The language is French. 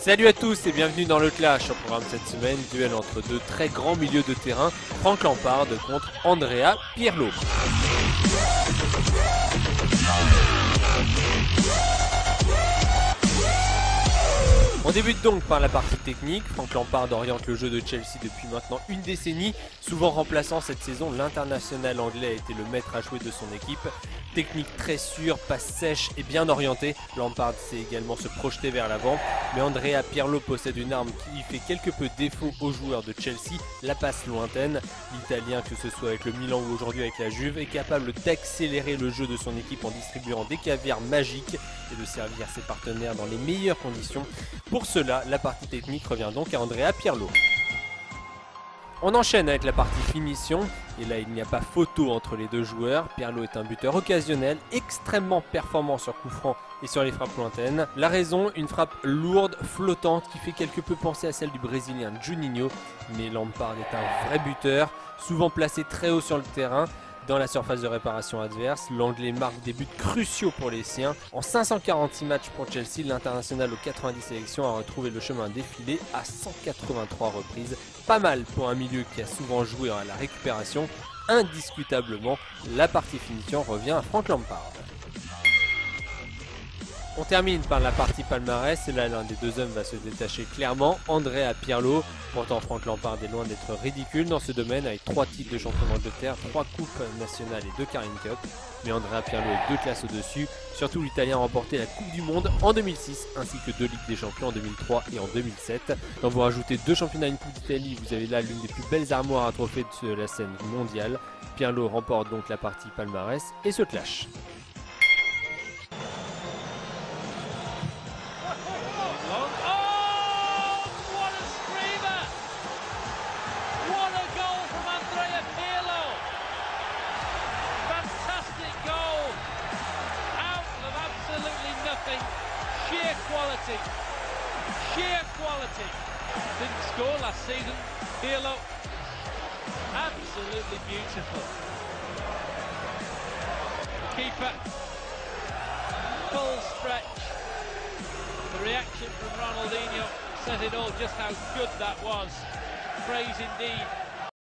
Salut à tous et bienvenue dans le Clash. Au programme cette semaine, duel entre deux très grands milieux de terrain, Frank Lampard contre Andrea Pirlo. On débute donc par la partie technique. Frank Lampard oriente le jeu de Chelsea depuis maintenant une décennie. Souvent remplaçant cette saison, l'international anglais a été le maître à jouer de son équipe. Technique très sûre, passe sèche et bien orientée. Lampard sait également se projeter vers l'avant. Mais Andrea Pirlo possède une arme qui fait quelque peu défaut aux joueurs de Chelsea, la passe lointaine. L'Italien, que ce soit avec le Milan ou aujourd'hui avec la Juve, est capable d'accélérer le jeu de son équipe en distribuant des caviars magiques et de servir ses partenaires dans les meilleures conditions. Pour cela, la partie technique revient donc à Andrea Pirlo. On enchaîne avec la partie finition, et là il n'y a pas photo entre les deux joueurs. Pirlo est un buteur occasionnel, extrêmement performant sur coups francs et sur les frappes lointaines. La raison, une frappe lourde, flottante, qui fait quelque peu penser à celle du Brésilien Juninho. Mais Lampard est un vrai buteur, souvent placé très haut sur le terrain. Dans la surface de réparation adverse, l'Anglais marque des buts cruciaux pour les siens. En 546 matchs pour Chelsea, l'international aux 90 sélections a retrouvé le chemin défilé à 183 reprises. Pas mal pour un milieu qui a souvent joué à la récupération. Indiscutablement, la partie finition revient à Frank Lampard. On termine par la partie palmarès et là l'un des deux hommes va se détacher clairement, Andrea Pirlo. Pourtant Frank Lampard est loin d'être ridicule dans ce domaine avec 3 titres de champion d'Angleterre, 3 coupes nationales et 2 Carling Cup. Mais Andrea Pirlo est 2 classes au-dessus, surtout l'Italien a remporté la Coupe du Monde en 2006 ainsi que 2 Ligues des Champions en 2003 et en 2007. Quand vous rajoutez 2 championnats et une Coupe d'Italie, vous avez là l'une des plus belles armoires à trophées de la scène mondiale. Pirlo remporte donc la partie palmarès et ce clash. Sheer quality. Didn't score last season. Pirlo, absolutely beautiful. Keeper, full stretch. The reaction from Ronaldinho says it all, just how good that was. Praise indeed.